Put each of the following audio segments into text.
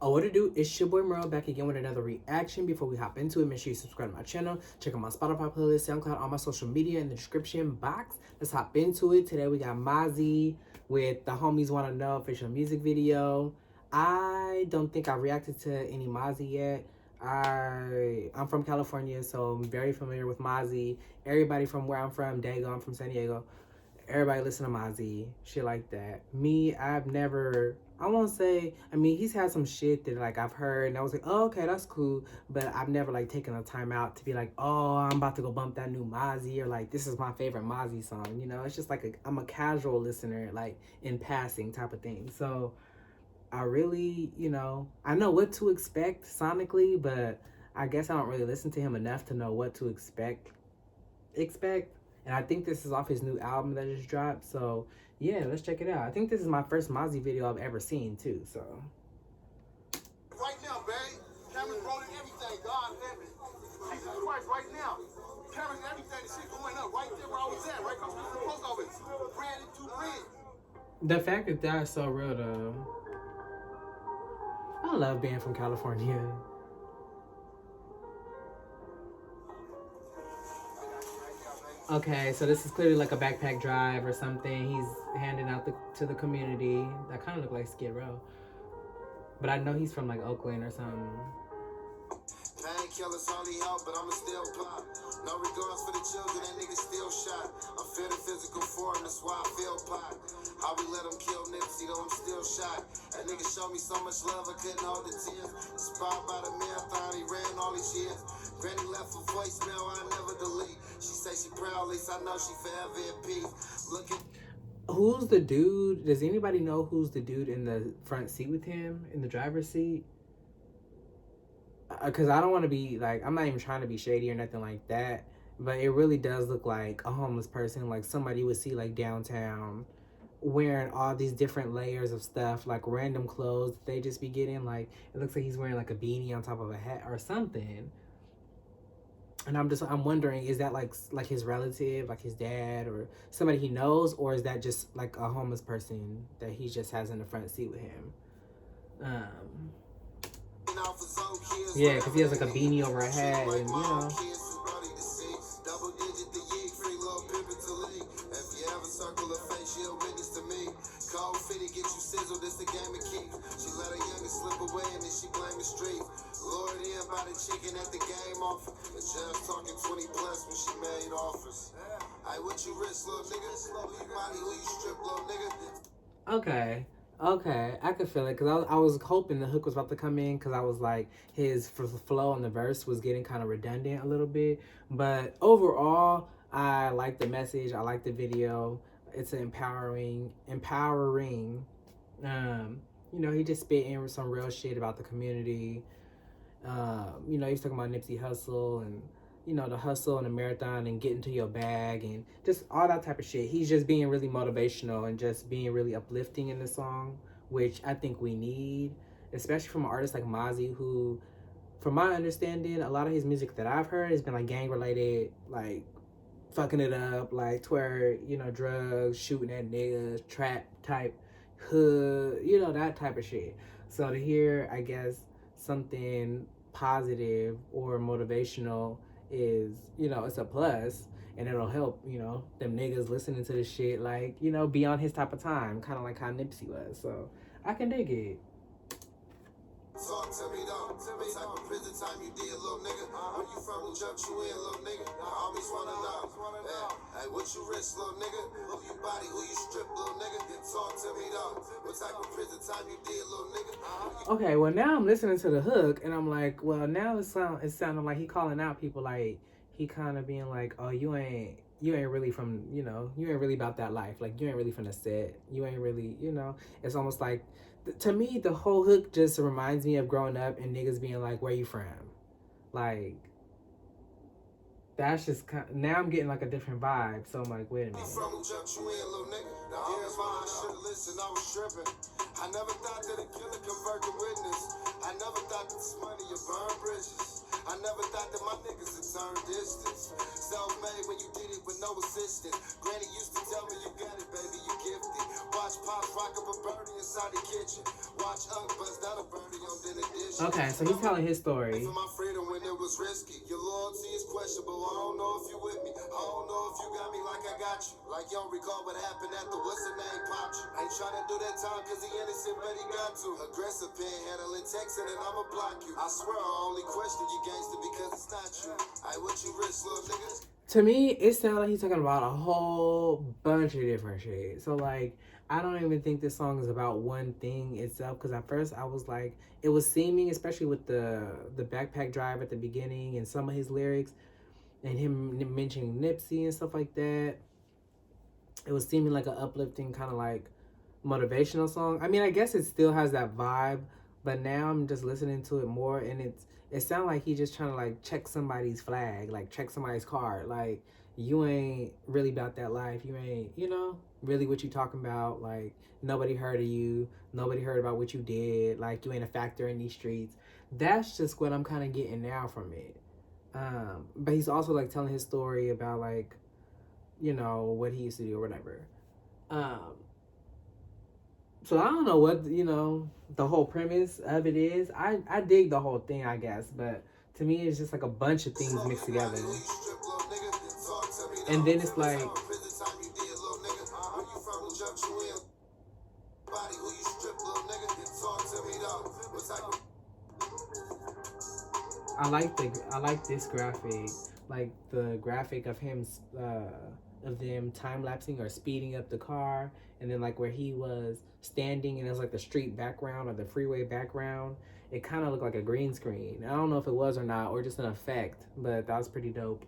Oh, what to do? It's your boy Merle back again with another reaction. Before we hop into it, make sure you subscribe to my channel. Check out my Spotify playlist, SoundCloud, all my social media in the description box. Let's hop into it. Today we got Mozzy with Thehomieswannaknow official music video. I don't think I reacted to any Mozzy yet. I'm from California, so I'm very familiar with Mozzy. Everybody from where I'm from, Dago, I'm from San Diego. Everybody listen to Mozzy, shit like that. Me, I've never, I won't say, I mean, he's had some shit that like I've heard and I was like, oh, okay, that's cool. But I've never like taken a time out to be like, oh, I'm about to go bump that new Mozzy, or like, this is my favorite Mozzy song. You know, it's just like, I'm a casual listener, like in passing type of thing. So I really, you know, I know what to expect sonically, but I guess I don't really listen to him enough to know what to expect. And I think this is off his new album that just dropped. So yeah, let's check it out. I think this is my first Mozzy video I've ever seen too. So right now, babe, cameras rolling everything. God heaven, Jesus Christ, right now, cameras and everything. Shit going up right there where I was at, right across from the post office. Brand into brand. the fact that that's so real though. I love being from California. Okay, so this is clearly like a backpack drive or something. He's handing out to the community. That kind of look like Skid Row. But I know he's from like Oakland or something. Painkillers only help, but I'ma still pop. No regards for the children, that nigga still shot. I'm feeling physical form, that's why I feel pot. How we let him kill Nipsey, though I'm still shot. That nigga showed me so much love, I couldn't hold the tears. Inspired by the marathon, he ran all these years. Granny left a voicemail, I never delete. She say she proud, at least I know she forever in peace. Looking. Who's the dude? Does anybody know who's the dude in the front seat with him, in the driver's seat? Because I don't want to be like, I'm not even trying to be shady or nothing like that, but it really does look like a homeless person, like somebody you would see like downtown wearing all these different layers of stuff, like random clothes that they just be getting. Like it looks like he's wearing like a beanie on top of a hat or something. And I'm wondering, is that like his relative, like his dad or somebody he knows, or is that just like a homeless person that he just has in the front seat with him? Yeah, because he has like a beanie over a hat, and you know. Chicken at the game off. The judge talking 20 plus when she made offers. Hey, what you risk, little nigga? Who you money, who you strip, little nigga? Okay, I could feel it, because I was hoping the hook was about to come in, because I was like, his flow on the verse was getting kind of redundant a little bit. But overall, I like the message, I like the video. It's empowering. You know, he just spit in some real shit about the community. You know, he's talking about Nipsey Hussle and, you know, the hustle and the marathon and getting to your bag and just all that type of shit. He's just being really motivational and just being really uplifting in the song, which I think we need, especially from an artist like Mozzy, who, from my understanding, a lot of his music that I've heard has been like gang related, like fucking it up, like to where, you know, drugs, shooting at niggas, trap type, hood, you know, that type of shit. So to hear, I guess, something positive or motivational is, you know, it's a plus, and it'll help, you know, them niggas listening to this shit, like, you know, be on his type of time, kind of like how Nipsey was. So I can dig it. Talk to me though, what type of prison time you did, little nigga? Where you from, who jumped you in, little nigga? I always wanna know. Yeah. Hey, what you risk, little nigga? Who you body, who you strip, little nigga? Talk to me though, what type of prison time you did, little nigga? Okay, well now I'm listening to the hook and I'm like, well now it's sounding like he calling out people, like he kind of being like, oh, you ain't really from, you know, you ain't really about that life. Like, you ain't really from the set. You ain't really, you know, it's almost like, to me, the whole hook just reminds me of growing up and niggas being like, where you from? Like, that's just kind of, now I'm getting like a different vibe. So I'm like, wait a minute. I never thought that a killer convert to witness. I never thought that this money would burn bridges. I never thought that my niggas would turn distance. Self-made when you did it with no assistance. Granny used to tell me, you got it, baby, you gifted. Watch Pops rock up a birdie inside the kitchen. Watch Okay, so he's telling his story. For my freedom when it was risky. Your loyalty is questionable. I don't know if you with me. I don't know if you got me like I got you. Like you don't recall what happened after what's the name popped you. Ain't trying to do that time cause he innocent, but he got to. Aggressive panhandling, texting, and I'ma block you. I swear I only question you gangster because it's not you. I what you rich little niggas. To me, it sounds like he's talking about a whole bunch of different shit. So, like, I don't even think this song is about one thing itself. Because at first, I was like, it was seeming, especially with the backpack drive at the beginning and some of his lyrics and him mentioning Nipsey and stuff like that. It was seeming like an uplifting kind of like motivational song. I mean, I guess it still has that vibe, but now I'm just listening to it more, and it sounds like he's just trying to like check somebody's flag, like check somebody's card. Like, you ain't really about that life. You ain't, really what you talking about. Like, nobody heard of you. Nobody heard about what you did. Like, you ain't a factor in these streets. That's just what I'm kind of getting now from it. But he's also like telling his story about like, what he used to do or whatever. So I don't know what, the whole premise of it is. I dig the whole thing, I guess, but to me it's just like a bunch of things mixed together. And then it's like, I like this graphic, like the graphic of him of them time lapsing or speeding up the car, and then like where he was standing and it was like the street background or the freeway background. It kind of looked like a green screen. I don't know if it was or not, or just an effect, but that was pretty dope.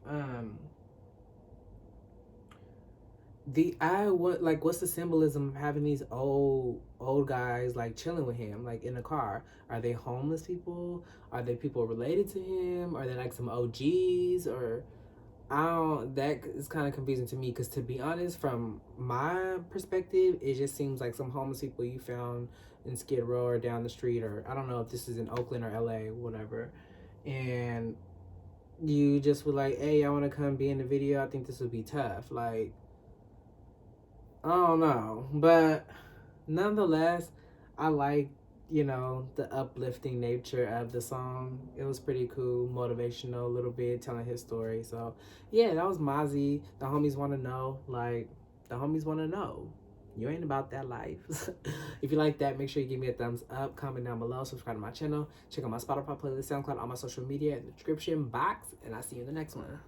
What's the symbolism of having these old guys like chilling with him like in the car? Are they homeless people? Are they people related to him? Are they like some OGs? Or that is kind of confusing to me, because to be honest, from my perspective, it just seems like some homeless people you found in Skid Row or down the street, or I don't know if this is in Oakland or LA, whatever, and you just were like, hey, I want to come be in the video. I think this would be tough. Like, I don't know, but nonetheless, I like, the uplifting nature of the song. It was pretty cool, motivational a little bit, telling his story. So yeah, that was Mozzy. The homies want to know. Like, the homies want to know. You ain't about that life. If you like that, make sure you give me a thumbs up, comment down below, subscribe to my channel, check out my Spotify playlist, SoundCloud, all my social media in the description box, and I'll see you in the next one.